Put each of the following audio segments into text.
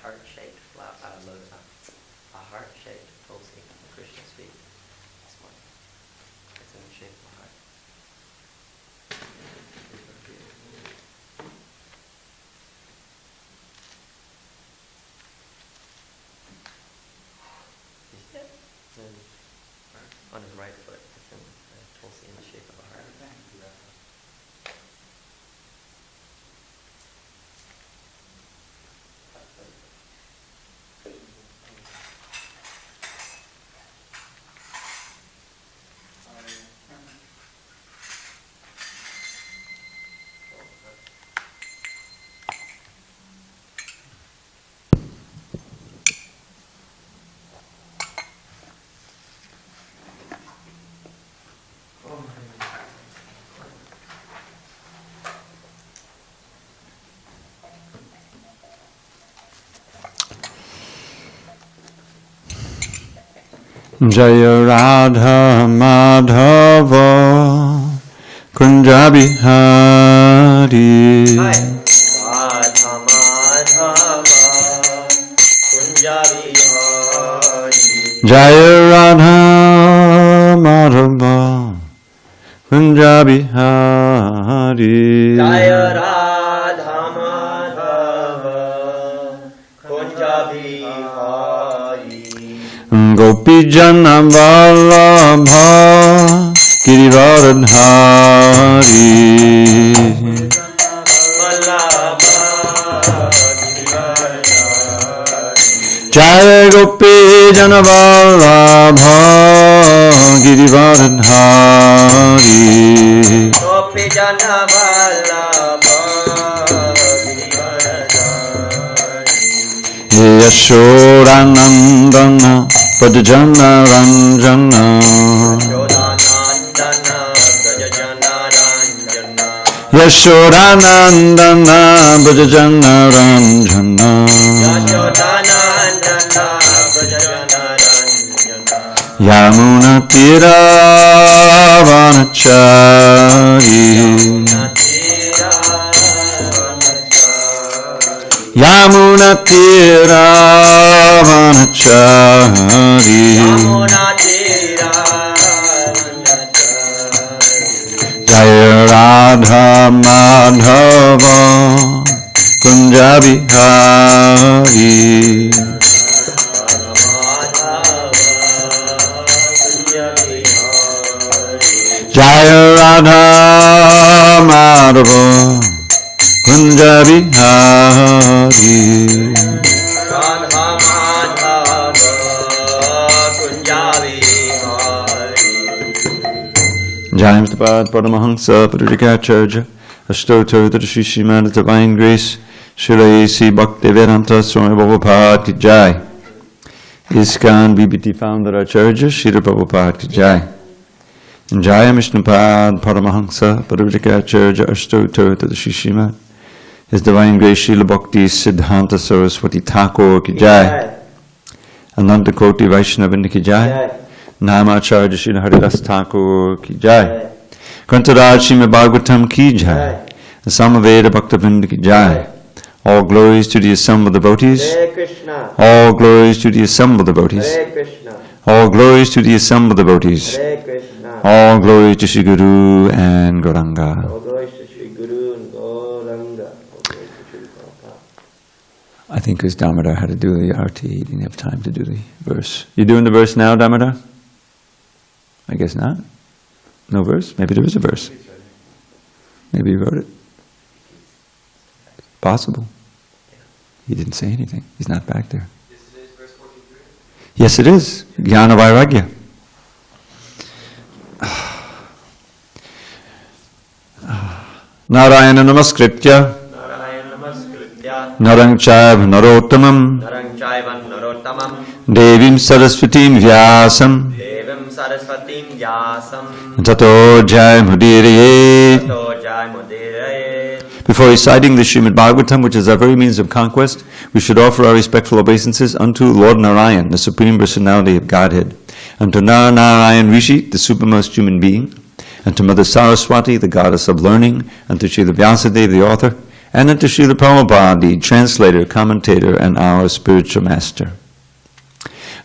heart-shaped flower, a heart-shaped tulsi on Krishna's feet. This one. It's in the shape of a heart. On his right foot, it's in tulsi in the shape of a heart. Jaya Radha Madhava Kunja Bihari Radha Madhava Kunja Bihari Jaya Radha Madhava Kunja Bihari Jaya Radha Madhava Kunja Bihari Gopi Jana Vallabha Girivaradhari Jaya Gopi Jana Vallabha Girivaradhari Gopi Jana Vallabha Girivaradhari Yashodanandana Pradjana Ranjana Yashodanandana Pradjana Ranjana Yamuna Tira Vanachari Yamuna Tira Vanachari Jaya Radha Madhava Kunja Bihari Jaya Radha Madhava Kunja Bihari Radha Madhava Kunja Bihari Jai Mr. Paramahansa Parikacharya Ashtotar Shri Srimad Divine Grace Shri A.C. Bhaktivedanta Swami Prabhupada Ki Jai ISKCON BBT Founder Acharya Shri Prabhupada Ki Jai Jai Mishnupad Paramahansa Parikacharya Ashtotar Shri Srimad His Divine Grace Srila Bhakti Siddhanta Saraswati Thakur Ki Jai Ananta Koti Vaishnavinda Ki Jai Namacharya Srila Haridas Thakur Ki Jai Grantaraj Srimad Bhagavatam Ki Jai Samaveda Bhaktavinda Ki Jai All glories to the assembled devotees All glories to the assembled devotees All glories to the assembled devotees All glories to Sri Guru and Gauranga. I think because Damodar had to do the arti, he didn't have time to do the verse. You doing the verse now, Damodar? I guess not. No verse? Maybe there is a verse. Maybe he wrote it. Possible. He didn't say anything. He's not back there. Yes, it is. Jnana Vairagya. Narayana Namaskritya Narang Chaiva Narottamam Devim Saraswatim Vyasam Tato Jai Mudiraye. Before reciting the Srimad Bhagavatam, which is our very means of conquest, we should offer our respectful obeisances unto Lord Narayan, the Supreme Personality of Godhead, and to Narayan Rishi, the supermost human being, and to Mother Saraswati, the goddess of learning, and to Srila Vyasadeva, the author, And unto Srila Prabhupada, the translator, commentator, and our spiritual master.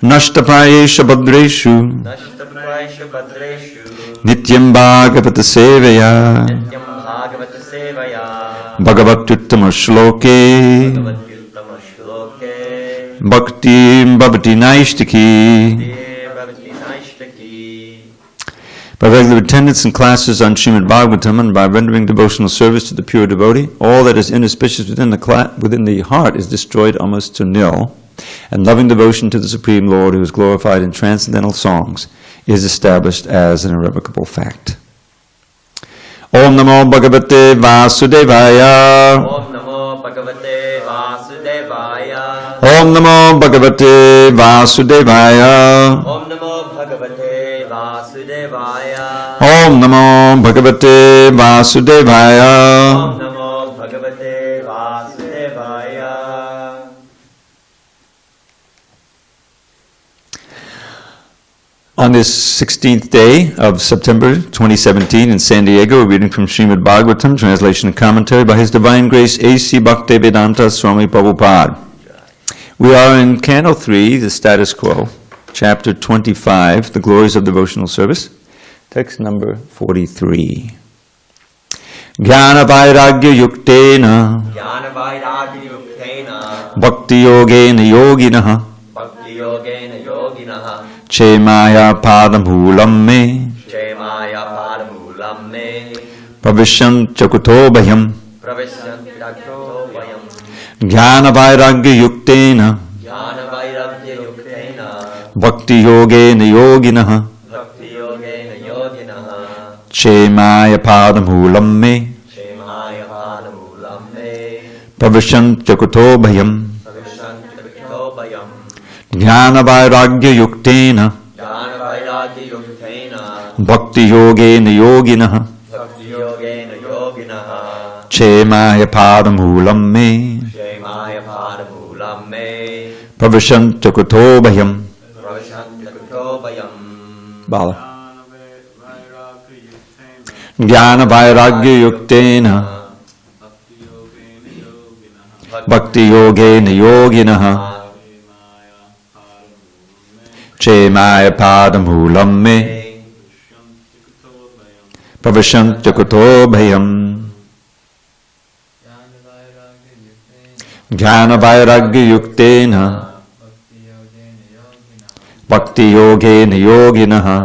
Nashtaprayesha Bhadreshu Nashtaprayesha Bhadreshu Nityam Bhagavata Sevaya Nityam Bhagavata Sevaya Bhagavatyuttama Shloke Bhagavatyuttama Shloke Bhakti Bhavati Naishtaki. Bhakti Naishtaki. By regular attendance in classes on Srimad Bhagavatam and by rendering devotional service to the pure devotee, all that is inauspicious within the heart is destroyed almost to nil, and loving devotion to the Supreme Lord, who is glorified in transcendental songs, is established as an irrevocable fact. Om Namo Bhagavate Vasudevaya. Om Namo Bhagavate Vasudevaya. Om Namo Bhagavate Vasudevaya. Om Namo Bhagavate Vasudevaya. Om Namo Bhagavate Vasudevaya. Om Namo Bhagavate Vasudevaya. On this 16th day of September 2017 in SanDiego, a reading from Srimad Bhagavatam, translation and commentary by His Divine Grace A.C. Bhaktivedanta Swami Prabhupada. We are in Canto 3, the status quo, chapter 25, the glories of devotional service, text number 43. Jnana Vairagya Yuktena Jnana Vairagya Yuktena Bhakti Yogena Yoginaha Bhakti Yogena Yoginaha Chemaya Padamhulam Me Chemaya Padamhulam Me Pravishyan Chakutobhayam Pravishyan Chakutobhayam Jnana Vairagya Yuktena Jnana Vairagya Yuktena Bhakti Yogena Yoginaha Bhakti Yogena Yoginaha Chemaya Padamhulam Me Chemaya Padamhulam Me Pravishyan Chakutobhayam Pravishyan Chakutobhayam Jnana Vairagya Yuktena Jnana Vairagya Yuktena Bhakti Yogena Yoginaha Bhakti Yogena Yoginaha Chemaya Padamhulam Me Chemaya Padamhulam Me Pravishyan Chakutobhayam. Pravishyan Chakutobhayam Bala. Jnana Vairagya Yuktena Bhakti Yogena Yoginaha Chemaya Padamhulam Me Pravishyan Chakutobhayam. Jnana Vairagya Yuktena Bhakti Yogena Yoginaha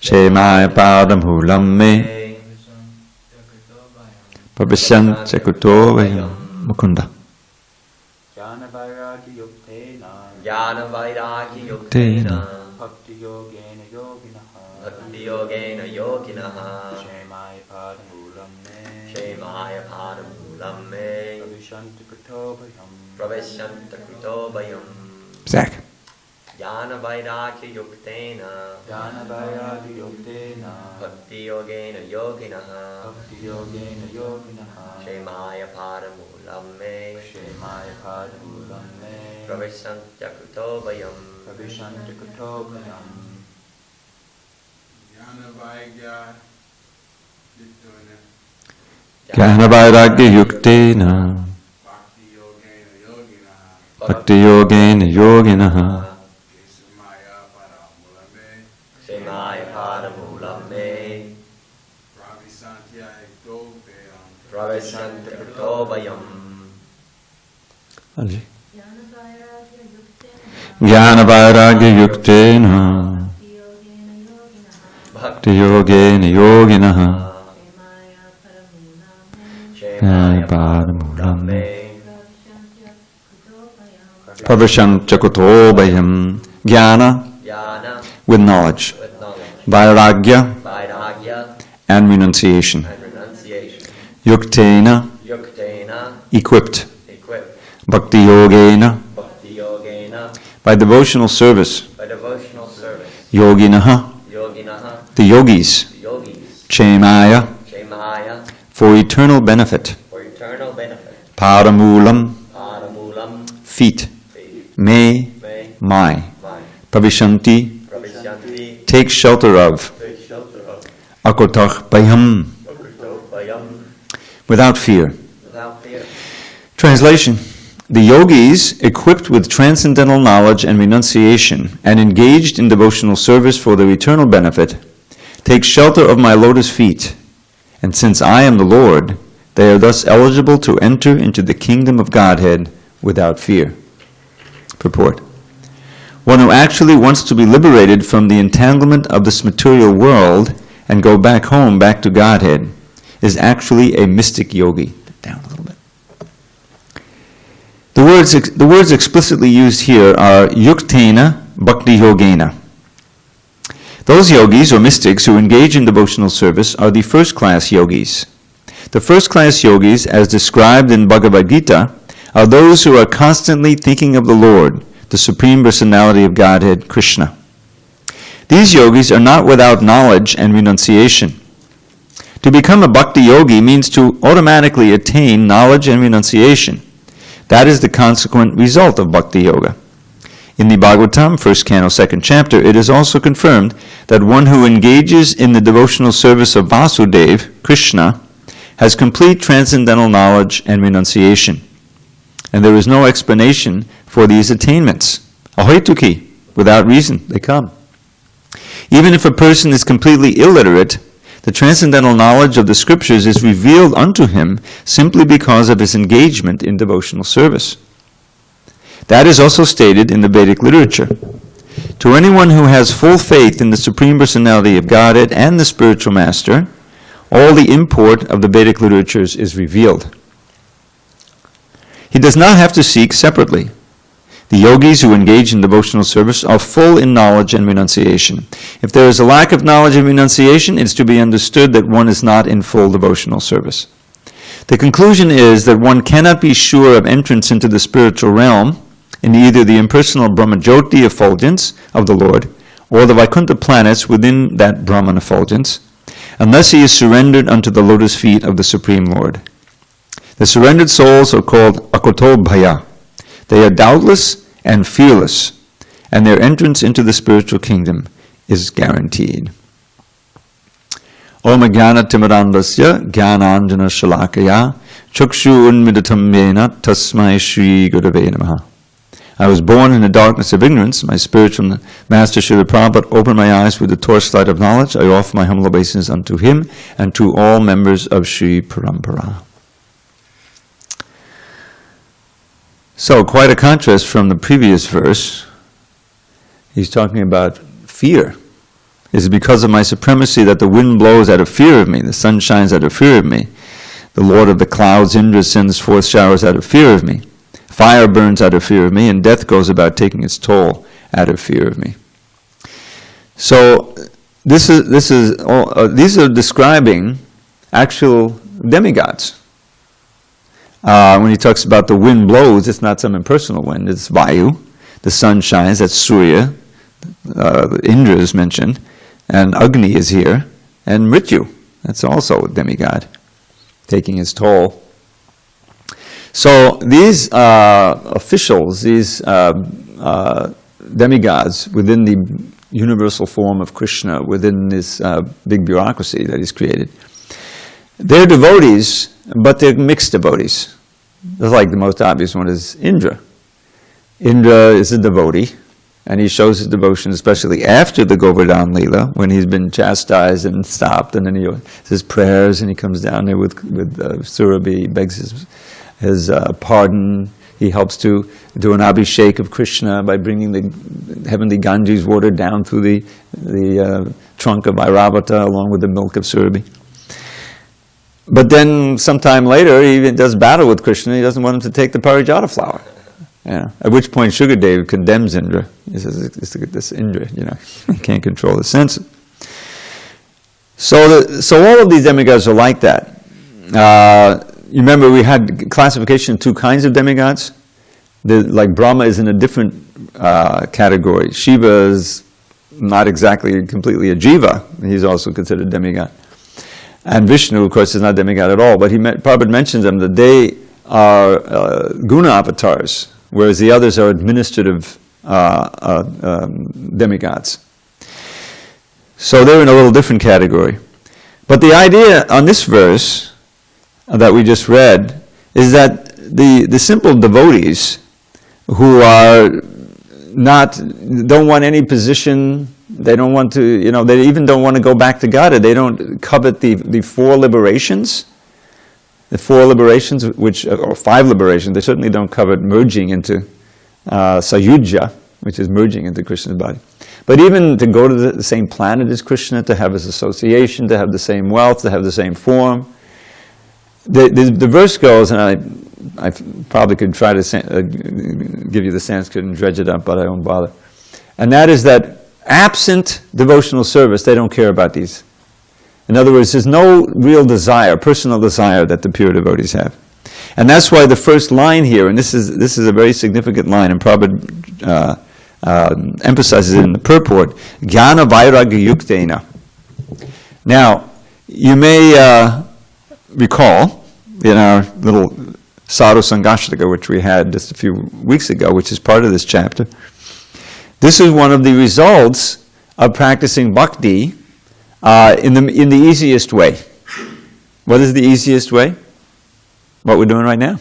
Chemaya Padamhulam Me Pravishyan Chakutobhayam. Mukunda. Jnana Vairagya Yuktena Jnana Vairagya Yuktena Bhakti Yogena Yoginaha Bhakti Yogena Yoginaha Chemaya Padamhulam Me Chemaya Padamhulam Me Pravishyan Chakutobhayam Pravishyan Chakutobhayam Zach. Jnana Vairagya Yuktena Jnana Vairagya Yuktena Bhakti Yogena Yoginaha Bhakti Yogena Yoginaha Chemaya Padamhulam Me Chemaya Padamhulam Me Pravishyan Chakutobhayam Pravishyan Chakutobhayam Jnana Vairagya Yuktena Bhakti Yogena Yoginaha Chemaya Padamhulam Me Pravishyan Chakutobhayam Anji. Jnana Vairagya Yuktena Bhakti Yogena Yoginaha Chemaya Padamhulam Me Pravishyan Chakutobhayam. Jnana Jnana with knowledge, with knowledge Vairagya Vairagya and renunciation, and renunciation Yuktena Yuktena equipped, equipped Bhakti Yogena Bhakti Yogena by devotional service, by devotional service Yoginaha Yoginaha the yogis, the yogis Chemaya Chemaya for eternal benefit, for eternal benefit Paramulam Paramulam feet, Faith Me May my, My Pravishyanti Pravishyanti take shelter of, Take shelter of Akotach Bayam Akutobhayam without fear. without fear. Translation. The yogis, equipped with transcendental knowledge and renunciation, and engaged in devotional service for their eternal benefit, take shelter of my lotus feet, and since I am the Lord, they are thus eligible to enter into the kingdom of Godhead without fear. Purport. One who actually wants to be liberated from the entanglement of this material world and go back home, back to Godhead, is actually a mystic yogi. Down a little bit. The words explicitly used here are yuktena bhakti yogena. Those yogis or mystics who engage in devotional service are the first-class yogis. The first-class yogis, as described in Bhagavad Gita, are those who are constantly thinking of the Lord, the Supreme Personality of Godhead, Krishna. These yogis are not without knowledge and renunciation. To become a bhakti yogi means to automatically attain knowledge and renunciation. That is the consequent result of bhakti yoga. In the Bhagavatam, 1st canto, 2nd chapter, it is also confirmed that one who engages in the devotional service of Vasudeva, Krishna, has complete transcendental knowledge and renunciation. And there is no explanation for these attainments. Ahoituki, without reason, they come. Even if a person is completely illiterate, the transcendental knowledge of the scriptures is revealed unto him simply because of his engagement in devotional service. That is also stated in the Vedic literature. To anyone who has full faith in the Supreme Personality of Godhead and the spiritual master, all the import of the Vedic literatures is revealed. He does not have to seek separately. The yogis who engage in devotional service are full in knowledge and renunciation. If there is a lack of knowledge and renunciation, it is to be understood that one is not in full devotional service. The conclusion is that one cannot be sure of entrance into the spiritual realm in either the impersonal Brahmajyoti effulgence of the Lord or the Vaikuntha planets within that Brahman effulgence, unless he is surrendered unto the lotus feet of the Supreme Lord. The surrendered souls are called akotobhaya. They are doubtless and fearless, and their entrance into the spiritual kingdom is guaranteed. Om Jnana Timirandasya Jnananjana Shalakaya Chukshu Unmidatam Yena Tasmai Shri Gurave Namaha. I was born in the darkness of ignorance. My spiritual master Srila Prabhupada opened my eyes with the torchlight of knowledge. I offer my humble obeisance unto him and to all members of Sri Parampara. So, quite a contrast from the previous verse. He's talking about fear. It is because of my supremacy that the wind blows out of fear of me, the sun shines out of fear of me. The Lord of the clouds, Indra, sends forth showers out of fear of me. Fire burns out of fear of me, and death goes about taking its toll out of fear of me. So, these are describing actual demigods. When he talks about the wind blows, it's not some impersonal wind, it's Vayu. The sun shines, that's Surya. Indra is mentioned. And Agni is here. And Mrityu, that's also a demigod, taking his toll. So these officials, these demigods within the universal form of Krishna, within this big bureaucracy that he's created, they're devotees, but they're mixed devotees. Just like the most obvious one is Indra. Indra is a devotee, and he shows his devotion, especially after the Govardhan Leela, when he's been chastised and stopped, and then he says prayers, and he comes down there with Surabhi, he begs his pardon. He helps to do an abhishek of Krishna by bringing the heavenly Ganges water down through the trunk of Airavata along with the milk of Surabhi. But then, sometime later, he does battle with Krishna. He doesn't want him to take the parijata flower. Yeah. At which point, Shukadev condemns Indra. He says, "This Indra, he can't control the senses." So all of these demigods are like that. You remember we had classification of two kinds of demigods. Like Brahma is in a different category. Shiva is not exactly completely a jiva. He's also considered demigod. And Vishnu, of course, is not demigod at all, but Prabhupada mentions them that they are guna avatars, whereas the others are administrative demigods. So they're in a little different category. But the idea on this verse that we just read is that the simple devotees who are don't want any position, they don't want to, they even don't want to go back to God, they don't covet the four liberations. The four liberations, or five liberations, they certainly don't covet merging into sayuja, which is merging into Krishna's body. But even to go to the same planet as Krishna, to have his association, to have the same wealth, to have the same form. The verse goes, and I probably could try to give you the Sanskrit and dredge it up, but I won't bother. And that is that absent devotional service, they don't care about these. In other words, there's no real desire, personal desire that the pure devotees have. And that's why the first line here, and this is a very significant line, and Prabhupada emphasizes it in the purport, Jnana Vairagya Yuktena. Now, you may recall in our little Sadhu Sangashtika, which we had just a few weeks ago, which is part of this chapter, this is one of the results of practicing bhakti in the easiest way. What is the easiest way? What we're doing right now.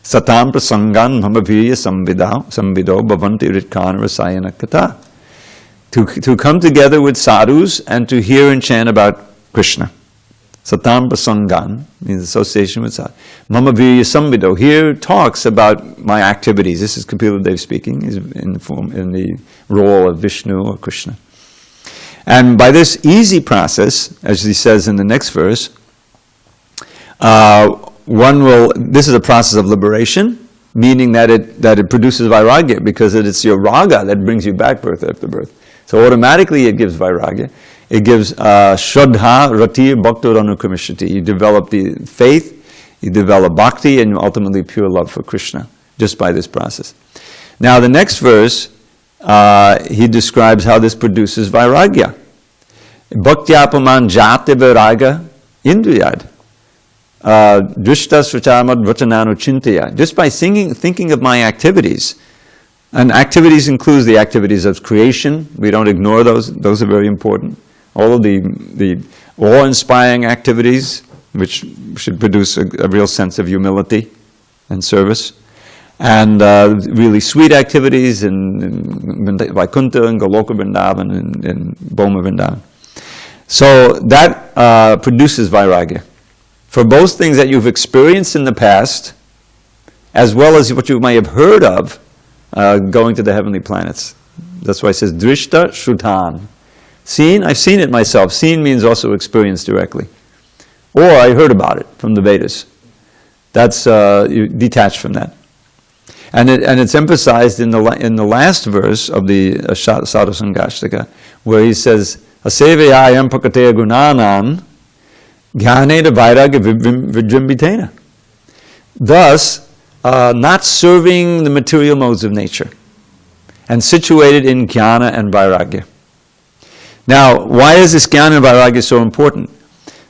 Satam prasangan mamavirya samvido bhavanti ritkana rasayana kata. To come together with sadhus and to hear and chant about Krishna. Satam prasangan means association with sadhu. Mamavirya samvido here talks about my activities. This is Kapila Dev speaking. He's in the role of Vishnu or Krishna. And by this easy process, as he says in the next verse, this is a process of liberation, meaning that it produces vairagya, because it's your raga that brings you back birth after birth. So automatically it gives vairagya. It gives shraddha, rati, bhakti, anukamishati. You develop the faith, you develop bhakti, and ultimately pure love for Krishna, just by this process. Now the next verse, he describes how this produces vairagya. Bhaktyāpaman jate vairagya indriyad. Drishta srachamad vachananu chintaya. Just by thinking of my activities, and activities includes the activities of creation. We don't ignore those. Those are very important. All of the awe-inspiring activities, which should produce a real sense of humility and service. And really sweet activities in Vaikuntha and Goloka Vrindavan and Boma Vrindavan. So that produces vairagya. For both things that you've experienced in the past, as well as what you may have heard of going to the heavenly planets. That's why it says drishta shrutan. Seen, I've seen it myself. Seen means also experienced directly. Or I heard about it from the Vedas. That's you detached from that. And it's emphasized in the last verse of the Sadhu Sangashtika, where he says, Asevayayam pakateya gunanam jnanena vairagya vijrimbitena. Thus, not serving the material modes of nature, and situated in jnana and vairagya. Now, why is this jnana and vairagya so important?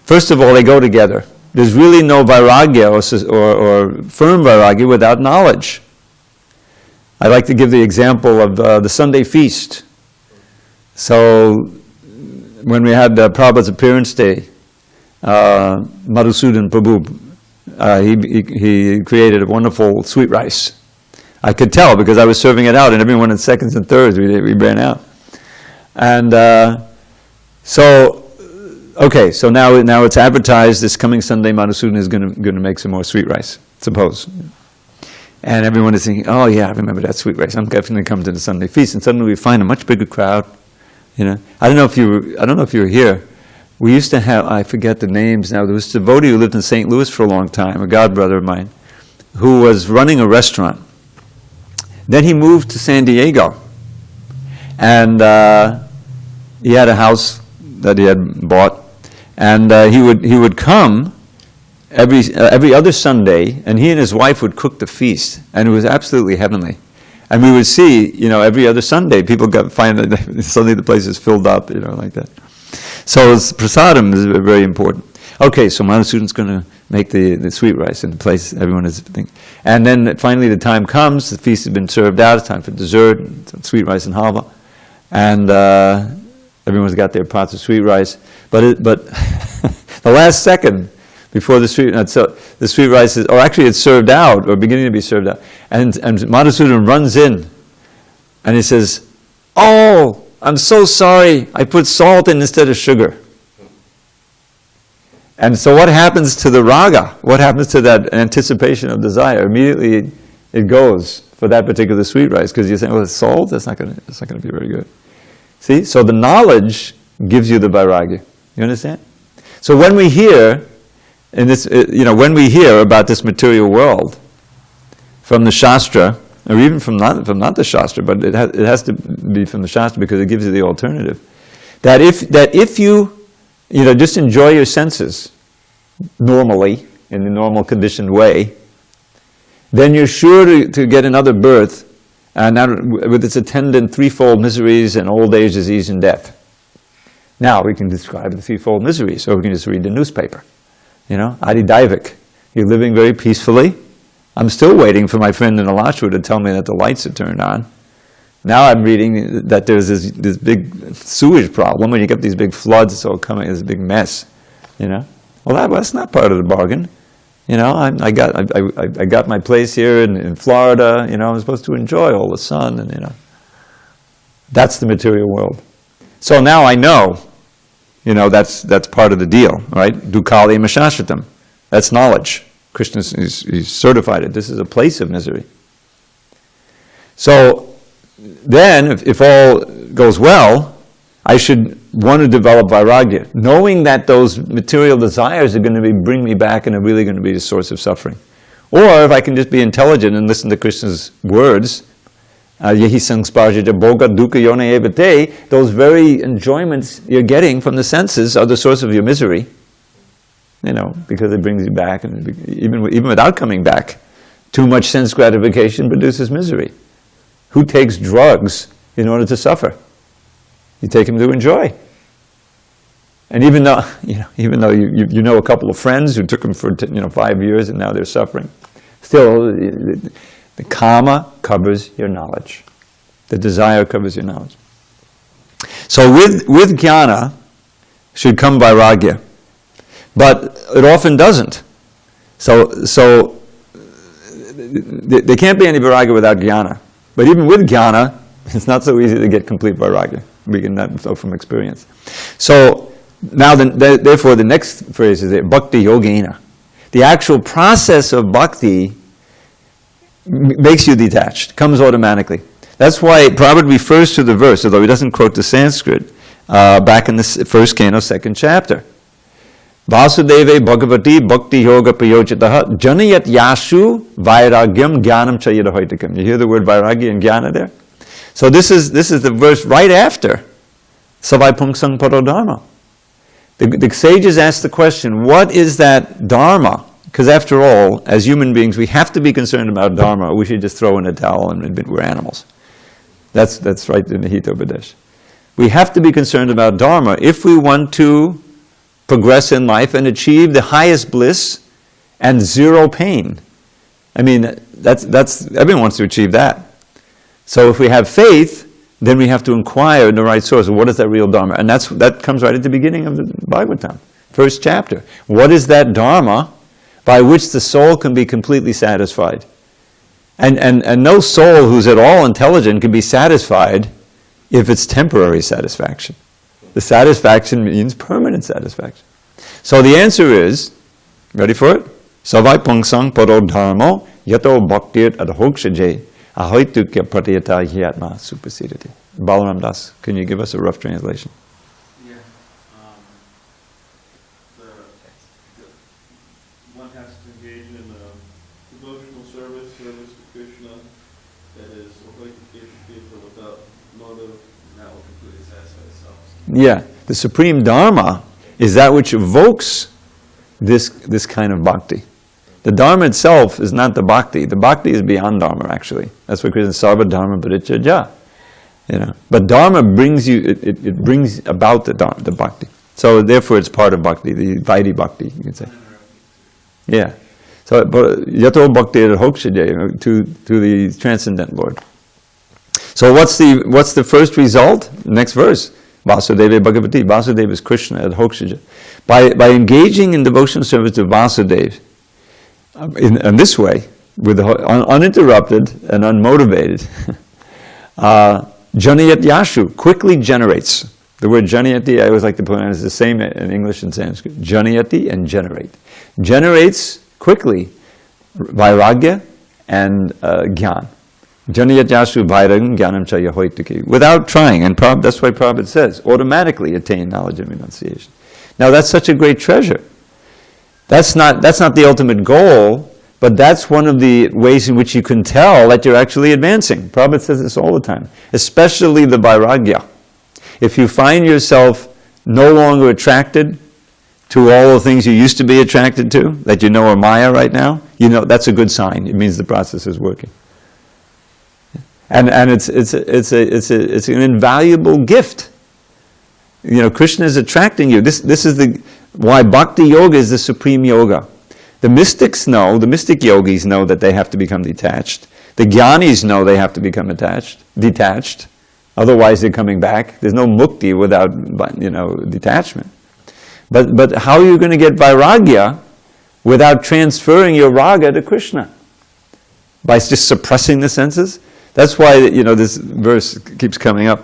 First of all, they go together. There's really no vairagya or firm vairagya without knowledge. I like to give the example of the Sunday feast. So, when we had Prabhupada's appearance day, Madhusudan Prabhu, he created a wonderful sweet rice. I could tell because I was serving it out, and everyone in seconds and thirds we ran out. And so now it's advertised this coming Sunday Madhusudan is going to make some more sweet rice. Suppose. And everyone is thinking, oh yeah, I remember that sweet rice. I'm definitely coming to the Sunday feast. And suddenly we find a much bigger crowd. I don't know if you were here. We used to have, I forget the names now. There was a devotee who lived in St. Louis for a long time, a godbrother of mine, who was running a restaurant. Then he moved to SanDiego, and he had a house that he had bought, and he would come every other Sunday, and he and his wife would cook the feast, and it was absolutely heavenly. And we would see, every other Sunday, people find that suddenly the place is filled up, like that. So prasadam is very important. Okay, so Madhusudan's going to make the sweet rice in the place everyone is thinking. And then finally the time comes, the feast has been served out, it's time for dessert, sweet rice and halva. And everyone's got their pots of sweet rice. But the last second, before the sweet rice is, or actually it's served out, or beginning to be served out. And Madhusudan runs in, and he says, "Oh, I'm so sorry, I put salt in instead of sugar." And so what happens to the raga? What happens to that anticipation of desire? Immediately it goes for that particular sweet rice, because you're saying, "Well, it's salt, that's not going to be very good." See? So the knowledge gives you the vairagya. You understand? So when we hear when we hear about this material world from the Shastra, or even from not the Shastra, but it has to be from the Shastra because it gives you the alternative, that if you just enjoy your senses normally, in the normal conditioned way, then you're sure to get another birth, and with its attendant threefold miseries and old age, disease, and death. Now we can describe the threefold miseries, or we can just read the newspaper. Adi Daivik, you're living very peacefully. I'm still waiting for my friend in Alachua to tell me that the lights are turned on. Now I'm reading that there's this big sewage problem, and you get these big floods, it's all coming, it's a big mess. Well, that's not part of the bargain. I got my place here in Florida. I'm supposed to enjoy all the sun, and that's the material world. So now I know, that's part of the deal, right? Dukali mashashvatam. That's knowledge. Krishna he's certified it. This is a place of misery. So then, if all goes well, I should want to develop vairagya, knowing that those material desires are going to bring me back and are really going to be the source of suffering. Or if I can just be intelligent and listen to Krishna's words, yehi sangsparjita bhoga dukkha yone evate, those very enjoyments you're getting from the senses are the source of your misery. Because it brings you back, and even without coming back, too much sense gratification produces misery. Who takes drugs in order to suffer? You take them to enjoy. And even though you know a couple of friends who took them for 5 years and now they're suffering, still the kama covers your knowledge. The desire covers your knowledge. So with jnana should come vairagya, but it often doesn't. So there can't be any vairagya without jnana. But even with jnana, it's not so easy to get complete vairagya. We can know from experience. So now, therefore, the next phrase is bhakti yogena. The actual process of bhakti makes you detached, comes automatically. That's why Prabhu refers to the verse, although he doesn't quote the Sanskrit, back in the first canto, second chapter. Vasudeve bhagavati bhakti yoga payojitaha janayat yashu vairagyam jnanam chayadahoitakam. You hear the word vairagya and jnana there? So this is the verse right after Savai Pungsang Paro Dharma. The sages ask the question, what is that dharma? Because after all, as human beings, we have to be concerned about dharma. We should just throw in a towel and we're animals. That's right in the Hitopadesh. We have to be concerned about dharma if we want to progress in life and achieve the highest bliss and zero pain. I mean, that's everyone wants to achieve that. So if we have faith, then we have to inquire in the right source. What is that real dharma? And that comes right at the beginning of the Bhagavatam, first chapter. What is that dharma by which the soul can be completely satisfied? And no soul who's at all intelligent can be satisfied if it's temporary satisfaction. The satisfaction means permanent satisfaction. So the answer is, ready for it? Savai pungsang paro dharmo yato bhaktir adhokshaje ahoitukya pratiyata hyatma supasidati. Balaram Das, can you give us a rough translation? Yeah. One has to engage in devotional service to Krishna, that is without motive, and that will completely satisfy itself. Yeah, the supreme dharma is that which evokes this kind of bhakti. The dharma itself is not the bhakti. The bhakti is beyond dharma, actually. That's what Krishna says, sarva dharma parityajya. But dharma brings you, it brings about the dharma, the bhakti. So therefore it's part of bhakti, the Vaidhi bhakti, you could say. Yeah. So, yato bhakti hokshaje, to the transcendent Lord. So what's the first result? Next verse. Vasudeva Bhagavati. Vasudeva is Krishna at Hokshaja. By engaging in devotional service to Vasudeva in this way, with uninterrupted and unmotivated, Janayat Yashu quickly generates. The word Janayati, I always like to point out, is the same in English and Sanskrit. Janayati and generate. Generates quickly Vairagya and Gyan. Janayat Yashu Vairagam Gyanam cha yahoitiki. Without trying, and that's why Prabhupada says, automatically attain knowledge and renunciation. Now that's such a great treasure. That's not the ultimate goal, but that's one of the ways in which you can tell that you're actually advancing. Prabhupada says this all the time, especially the Vairagya. If you find yourself no longer attracted to all the things you used to be attracted to, that you know are Maya right now, you know that's a good sign. It means the process is working. And it's an invaluable gift. You know, Krishna is attracting you. This is why Bhakti Yoga is the supreme yoga. The mystics know, the mystic yogis know that they have to become detached. The jnanis know they have to become detached. Otherwise they're coming back. There's no mukti without, detachment. But how are you going to get vairagya without transferring your raga to Krishna? By just suppressing the senses? That's why, this verse keeps coming up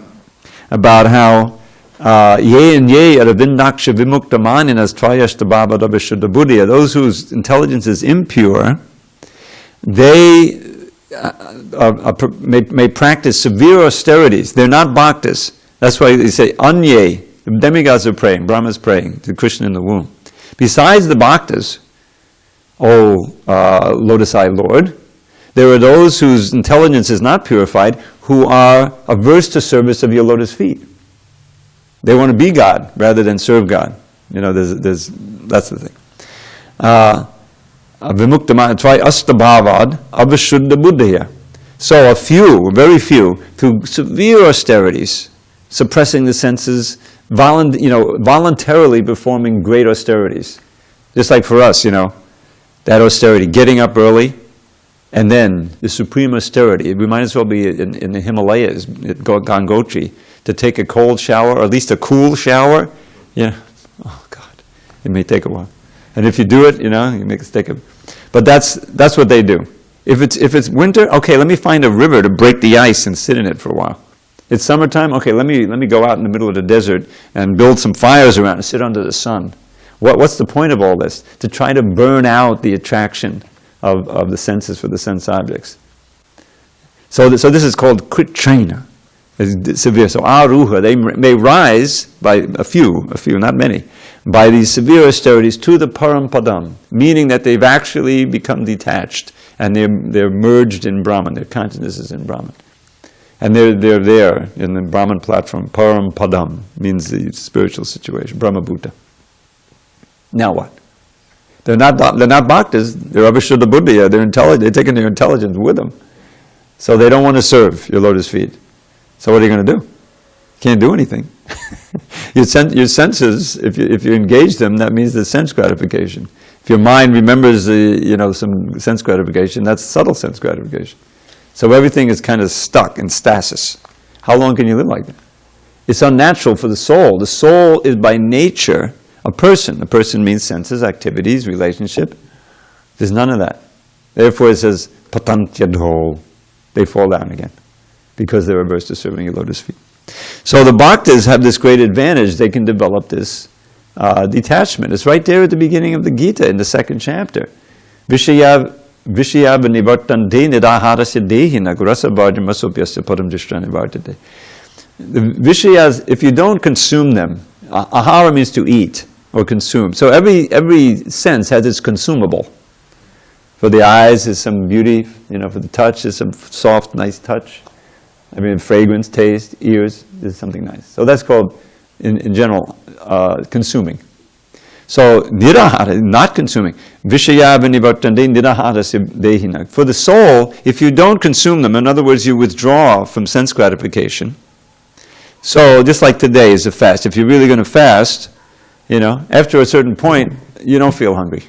about how ye and ye aravindaksha vimukta maninas trayashtabhava rabhishuddha buddhiya. Those whose intelligence is impure, they may practice severe austerities. They're not bhaktas. That's why they say anye. The demigods are praying, Brahma's praying to Krishna in the womb. Besides the bhaktas, lotus-eyed Lord, there are those whose intelligence is not purified, who are averse to service of your lotus feet. They want to be God rather than serve God. That's the thing. Vimukta try astabhavad avashuddha buddhaya. So a few, very few, through severe austerities, suppressing the senses, voluntarily performing great austerities. Just like for us, that austerity, getting up early, and then the supreme austerity. We might as well be in the Himalayas, at Gangotri, to take a cold shower, or at least a cool shower. Oh God, it may take a while. And if you do it, you make a mistake of. But that's what they do. If it's winter, okay, let me find a river to break the ice and sit in it for a while. It's summertime, okay, let me go out in the middle of the desert and build some fires around and sit under the sun. What's the point of all this? To try to burn out the attraction of the senses for the sense objects. So this is called kritrena. It's severe. So aruha, they may rise by a few, not many, by these severe austerities to the parampadam, meaning that they've actually become detached and they're merged in Brahman. Their consciousness is in Brahman. And they're there in the Brahman platform. Parampadam means the spiritual situation, Brahmabhuta. Now what? They're not bhaktas, they're avashuddha buddhiya, they're intelligent, they're taking their intelligence with them. So they don't want to serve your lotus feet. So what are you going to do? You can't do anything. Your senses, if you engage them, that means the sense gratification. If your mind remembers some sense gratification, that's subtle sense gratification. So everything is kind of stuck in stasis. How long can you live like that? It's unnatural for the soul. The soul is by nature a person. A person means senses, activities, relationship. There's none of that. Therefore it says, patantyadho. They fall down again because they're averse to serving your lotus feet. So the bhaktas have this great advantage. They can develop this detachment. It's right there at the beginning of the Gita in the second chapter. Vishaya nivartande nidaharasya dehina gurasa vajramasopyasya param drishtha nivartate. The vishayas, if you don't consume them, ahara means to eat or consume. So every sense has its consumable. For the eyes is some beauty, for the touch is some soft, nice touch. Fragrance, taste, ears is something nice. So that's called, in general, consuming. So, nirahara, not consuming. Vishaya vinivartande niraharasya dehina. For the soul, if you don't consume them, in other words, you withdraw from sense gratification. So, just like today is a fast. If you're really going to fast, after a certain point, you don't feel hungry.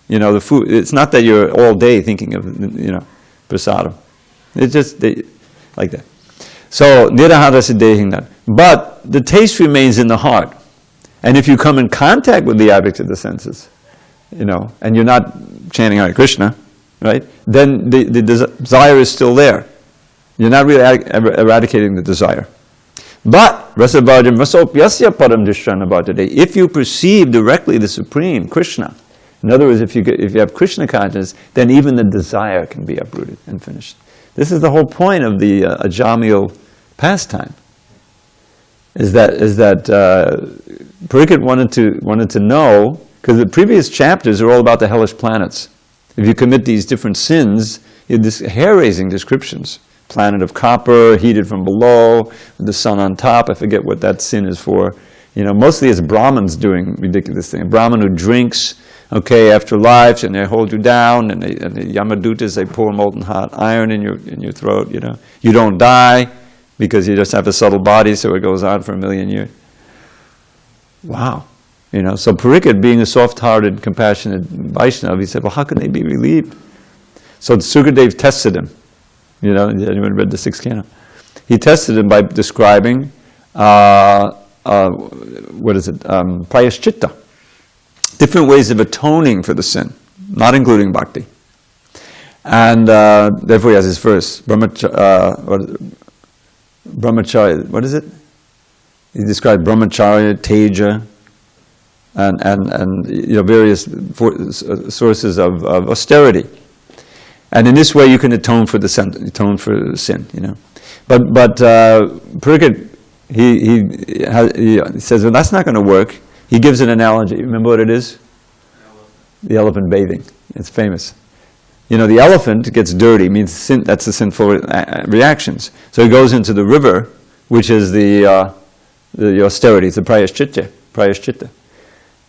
The food, it's not that you're all day thinking of, prasadam. It's just like that. So, nirahara siddhehinat. But the taste remains in the heart. And if you come in contact with the object of the senses, and you're not chanting Hare Krishna, right? Then the desire is still there. You're not really eradicating the desire. But rasabhajam rasopyasya param drishthanabhatade. If you perceive directly the Supreme, Krishna, in other words, if you have Krishna consciousness, then even the desire can be uprooted and finished. This is the whole point of the ajamil pastime. Is that Parikshit wanted to know, because the previous chapters are all about the hellish planets. If you commit these different sins, you have this hair-raising descriptions. Planet of copper, heated from below, with the sun on top. I forget what that sin is for. Mostly it's Brahmins doing ridiculous things. A Brahmin who drinks, after life, and they hold you down, and the Yamadutas, they pour molten hot iron in your throat. You don't die because you just have a subtle body, so it goes on for 1,000,000 years. Wow. So Parikshit, being a soft-hearted, compassionate Vaishnava, he said, well, how can they be relieved? So Sukadev tested him. Anyone read the 6th canto? He tested him by describing, prayaschitta. Different ways of atoning for the sin, not including bhakti. And therefore he has his verse, brahmacharya, what is it? He described brahmacharya, teja, and various sources of austerity. And in this way you can atone for the sin. But Parikshit, he says, well, that's not going to work. He gives an analogy. Remember what it is? The elephant bathing. It's famous. The elephant gets dirty, means sin, that's the sinful reactions. So he goes into the river, which is the austerity, it's the prayaschitta.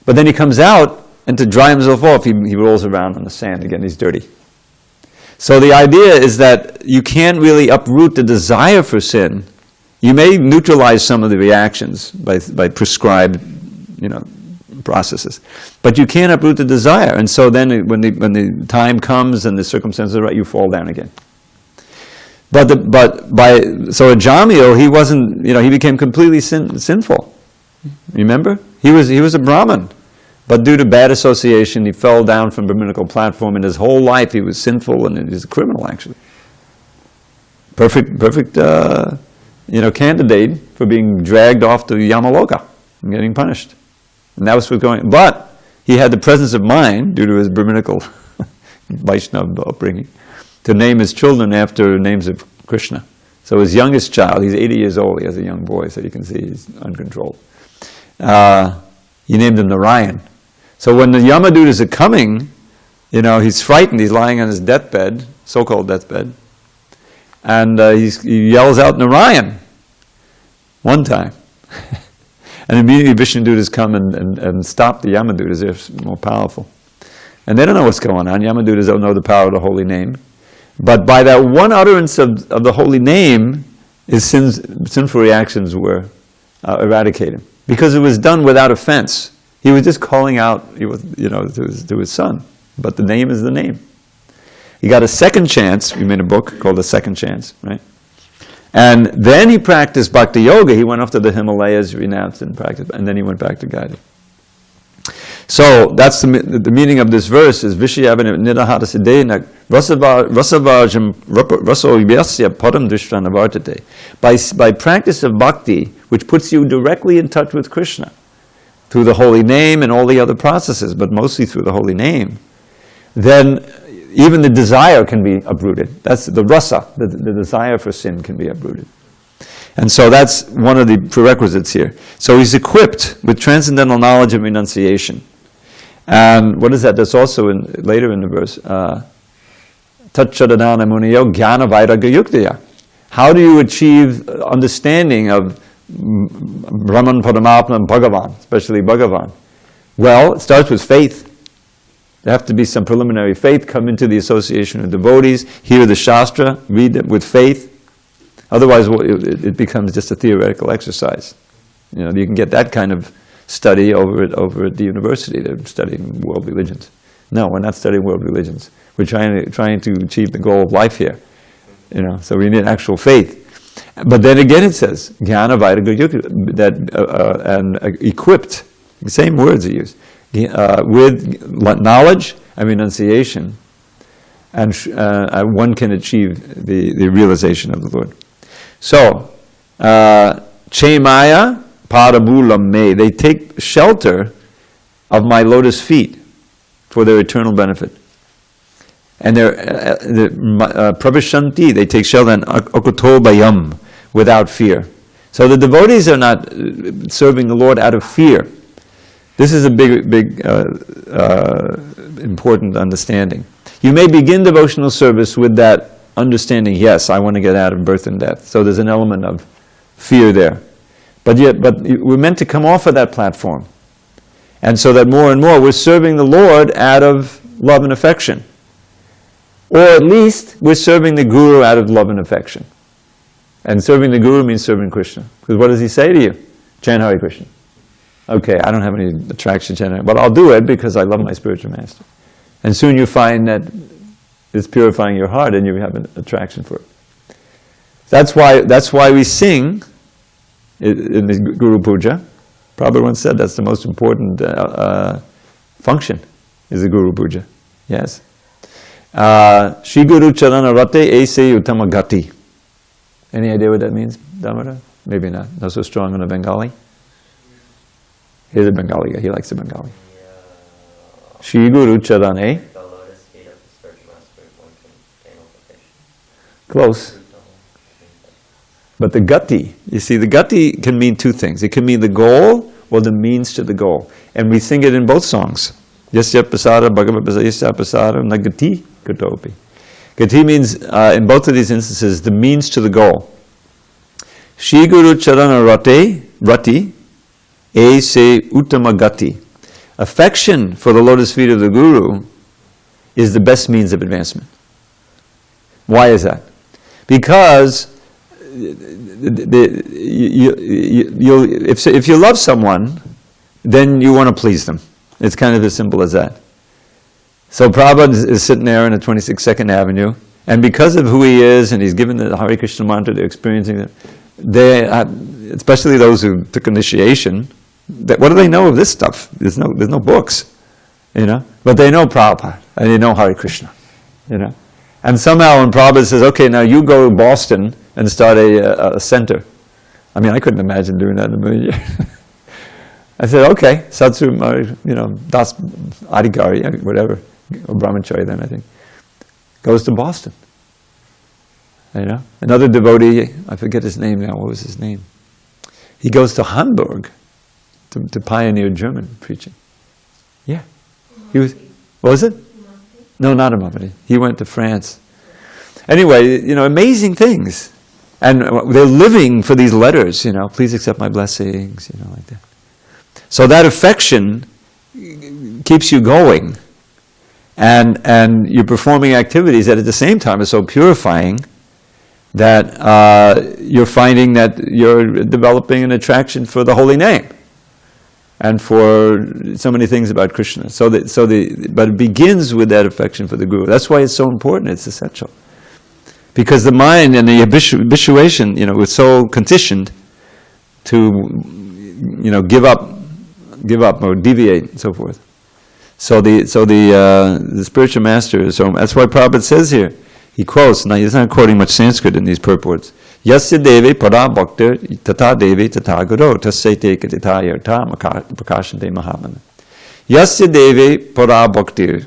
But then he comes out, and to dry himself off, he rolls around on the sand again, he's dirty. So the idea is that you can't really uproot the desire for sin. You may neutralize some of the reactions by prescribed, processes, but you can't uproot the desire. And so then, when the time comes and the circumstances are right, you fall down again. So Ajamil, he wasn't, he became completely sinful. Remember, he was a Brahmin, but due to bad association, he fell down from Brahminical platform, and his whole life he was sinful, and he was a criminal actually. Perfect, candidate for being dragged off to Yamaloka and getting punished. And that was what's going on. But he had the presence of mind, due to his Brahminical Vaishnava upbringing, to name his children after names of Krishna. So his youngest child, he's 80 years old, he has a young boy, so you can see he's uncontrolled. He named him Narayan. So when the Yamadutas are coming, he's frightened, he's lying on his deathbed, so-called deathbed, and he yells out Narayan one time. And immediately Vishnudutas come and stop the Yamadutas. They're more powerful. And they don't know what's going on. Yamadutas don't know the power of the holy name. But by that one utterance of the holy name, his sinful reactions were eradicated. Because it was done without offense. He was just calling out to his son. But the name is the name. He got a second chance. We made a book called The Second Chance, right? And then he practiced bhakti yoga. He went off to the Himalayas, renounced and practiced, and then he went back to Gaya. So that's the meaning of this verse is Vishayavana nidahata siddhena rasavajam rasoyasya padam drishtanavartate. By practice of bhakti, which puts you directly in touch with Krishna, through the holy name and all the other processes, but mostly through the holy name, then even the desire can be uprooted. That's the rasa, the desire for sin can be uprooted. And so that's one of the prerequisites here. So he's equipped with transcendental knowledge of renunciation. And what is that? That's also later in the verse. Tatchadadana muniyo jnana vairagya yuktaya. How do you achieve understanding of Brahman, Paramatma, and Bhagavan, especially Bhagavan? Well, it starts with faith. There have to be some preliminary faith, come into the association of devotees, hear the Shastra, read it with faith. Otherwise, it becomes just a theoretical exercise. You can get that kind of study over at the university. They're studying world religions. No, we're not studying world religions. We're trying to achieve the goal of life here. So we need actual faith. But then again it says, Jnana Vairagya Yukta, and equipped, the same words are used, with knowledge and renunciation, and one can achieve the realization of the Lord. So, Chemaya Parabulam me, they take shelter of my lotus feet for their eternal benefit. And they're Pravishanti, they take shelter in Akutobayam, without fear. So the devotees are not serving the Lord out of fear. This is a big important understanding. You may begin devotional service with that understanding, yes, I want to get out of birth and death. So there's an element of fear there. But we're meant to come off of that platform. And so that more and more we're serving the Lord out of love and affection. Or at least we're serving the Guru out of love and affection. And serving the Guru means serving Krishna. Because what does he say to you? Chant Hare Krishna. Okay, I don't have any attraction to chant Hare, but I'll do it because I love my spiritual master. And soon you find that it's purifying your heart and you have an attraction for it. That's why we sing in the Guru Puja. Prabhu once said that's the most important function, is the Guru Puja. Yes. Shri Guru Charana Rate Aise Uttama Gati. Any idea what that means, Damodar? Maybe not. Not so strong on the Bengali. Here's a Bengali guy. He likes the Bengali. Shri Guru Charane. The lotus feet of the spiritual master, one can gain ultimation. Close. But the gati, you see, the gati can mean two things. It can mean the goal or the means to the goal. And we sing it in both songs. Yasya pasara bhagavad yasya pasara nagati gatopi. Gati means, in both of these instances, the means to the goal. Shri Guru Charana Rati E Se Uttama Gati. Affection for the lotus feet of the Guru is the best means of advancement. Why is that? Because if you love someone, then you want to please them. It's kind of as simple as that. So Prabhupada is sitting there in the 26th Avenue, and because of who he is, and he's given the Hare Krishna mantra, they're experiencing it. Especially those who took initiation, what do they know of this stuff? There's no books, But they know Prabhupada, and they know Hare Krishna, And somehow when Prabhupada says, okay, now you go to Boston and start a center. I mean, I couldn't imagine doing that in a million years. I said, okay, Satsu, Das Adhikari, whatever, or Brahmachari then, I think, goes to Boston. Another devotee, I forget his name now, what was his name? He goes to Hamburg to pioneer German preaching. Yeah. He was, what was it? No, not a Mahdi. He went to France. Anyway, amazing things. And they're living for these letters, please accept my blessings, like that. So that affection keeps you going. And you're performing activities that at the same time are so purifying that you're finding that you're developing an attraction for the holy name and for so many things about Krishna. But it begins with that affection for the Guru. That's why it's so important, it's essential. Because the mind and the habituation, was so conditioned to, give up or deviate and so forth. So the spiritual master, so that's why Prabhupada says here, he quotes, now he's not quoting much Sanskrit in these purports, Yasya deve para bhaktir tata deve tata guru tasyate katita yarta prakashante mahamana. Yasya deve para bhaktir,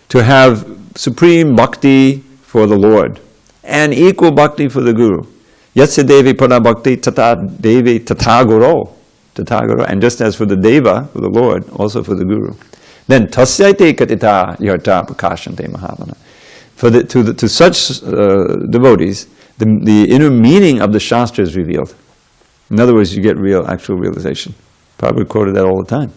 to have supreme bhakti for the Lord and equal bhakti for the Guru. Yasya deve para bhakti tata deve tata guru. And just as for the Deva, for the Lord, also for the Guru. Then tasyate katita yarta prakashante mahamana. To such devotees, the inner meaning of the Shastra is revealed. In other words, you get actual realization. Prabhupada quoted that all the time.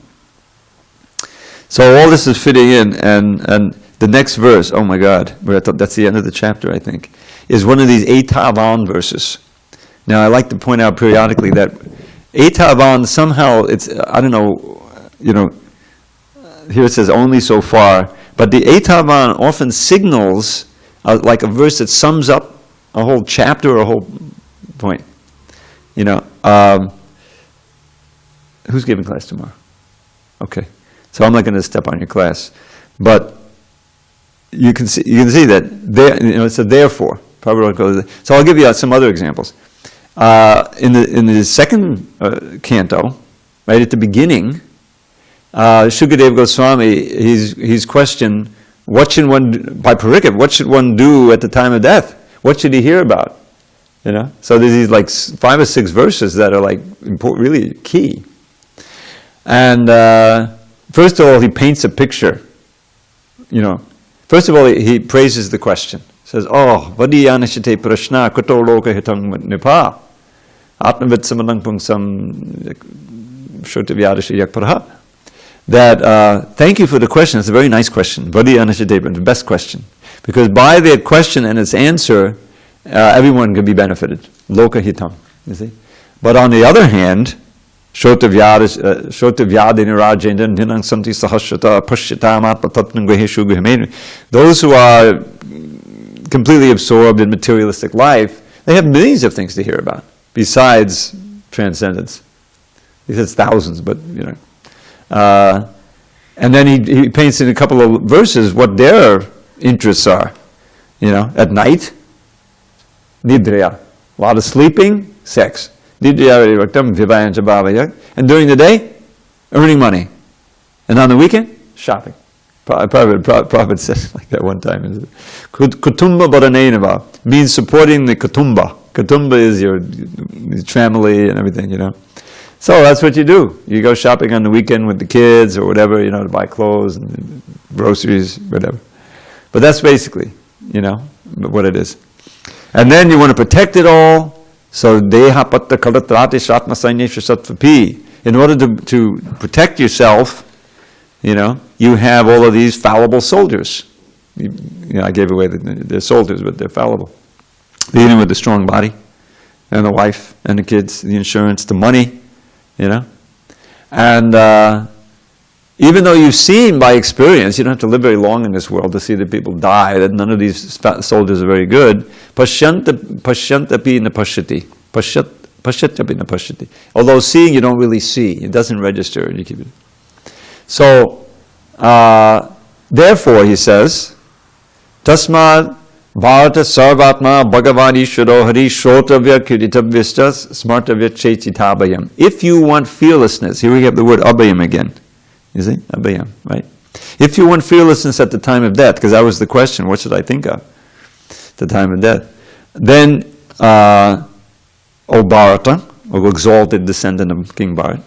So all this is fitting in, and the next verse, oh my God, that's the end of the chapter, I think, is one of these Etavan verses. Now I like to point out periodically that Etavan somehow, it's, I don't know, here it says only so far, but the Etavan often signals like a verse that sums up a whole chapter or a whole point. Who's giving class tomorrow? Okay, so I'm not going to step on your class, but you can see that there. It's a therefore. Prabhu goes. So I'll give you some other examples. In the second canto, right at the beginning, Shukadeva Goswami he's questioned what should one by Parikshit, what should one do at the time of death? What should he hear about? So there's these like 5 or 6 verses that are like really key. And first of all, he paints a picture. First of all, he praises the question. Says, "Oh, vadiyanashite prashna kuto loka hitang nipa atmavid samadang pungsam shrotavyadashi yakparaha." That thank you for the question. It's a very nice question. Vadiyanashite, the best question, because by that question and its answer, everyone can be benefited. Loka hitam, you see. But on the other hand, those who are completely absorbed in materialistic life, they have millions of things to hear about besides transcendence. He says thousands, but and then he paints in a couple of verses what their interests are. At night, nidriya, a lot of sleeping, sex. And during the day, earning money. And on the weekend, shopping. Prophet says like that one time. Kutumba Baranenava means supporting the kutumba. Kutumba is your family and everything, So that's what you do. You go shopping on the weekend with the kids or whatever, to buy clothes and groceries, whatever. But that's basically, what it is. And then you want to protect it all. So deha patta kalatrati shatma sainyesha satvapi. In order to protect yourself, you have all of these fallible soldiers. I gave away they're soldiers, but they're fallible. Beginning with the strong body, and the wife, and the kids, the insurance, the money, And even though you've seen by experience, you don't have to live very long in this world to see that people die, that none of these soldiers are very good. Pashyantapi napashyati. Pashyantapi napashyati. Although seeing, you don't really see. It doesn't register. You keep it. So, therefore, he says, Tasmad Bharata Sarvatma Bhagavan Ishvaro Hari Shrotavya Kiritavyastas Smartavya Chechitabayam. If you want fearlessness, here we have the word abhayam again. You see? Abhayam, right? If you want fearlessness at the time of death, because that was the question, what should I think of at the time of death? Then, O Bharata, O exalted descendant of King Bharat,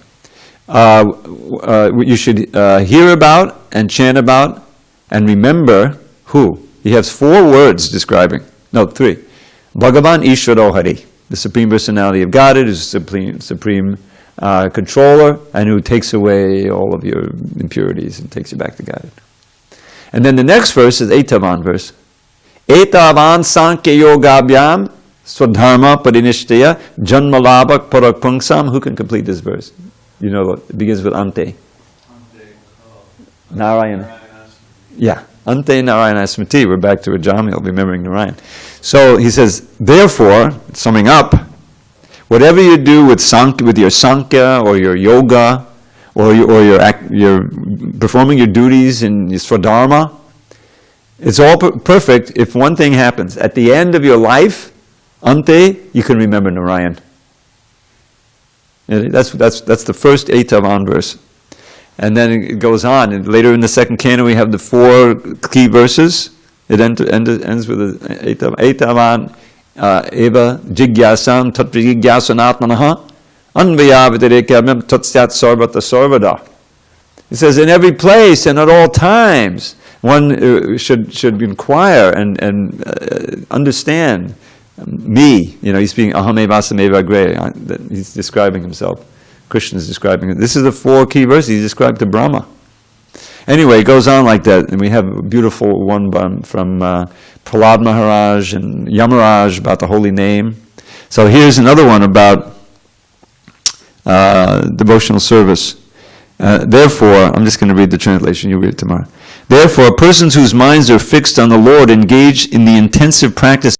you should hear about and chant about and remember who? He has 4 words describing, 3. Bhagavan Ishvaro Hari, the Supreme Personality of Godhead, is the Supreme Controller, and who takes away all of your impurities and takes you back to Godhead. And then the next verse is Etavan verse. Etavan Sankhya Yogabhyam Swadharma Parinishthaya Janmalabhak Parakpunksam. Who can complete this verse? It begins with Ante. Narayana. Yeah. Ante Narayana Smriti. We're back to Ajamil, remembering Narayan. So he says, therefore, summing up, whatever you do with your Sankhya or your yoga or your performing your duties in your Swadharma, it's all perfect if one thing happens. At the end of your life, Ante, you can remember Narayan. That's the first Etavan verse. And then it goes on. And later in the second canon, we have the 4 key verses. It ends with Etavan eva jigyasam tatvijigyasanatmanaha anvayavitirekabhyam tatsyat sarvata sarvada. It says, in every place and at all times, one should inquire and understand me. He's speaking ahameva sameva agre. He's describing himself. Krishna is describing it. This is the 4 key verses. He described to Brahma. Anyway, it goes on like that, and we have a beautiful one from Prahlad Maharaj and Yamaraj about the holy name. So here's another one about devotional service. Therefore, I'm just going to read the translation. You read it tomorrow. Therefore, persons whose minds are fixed on the Lord engage in the intensive practice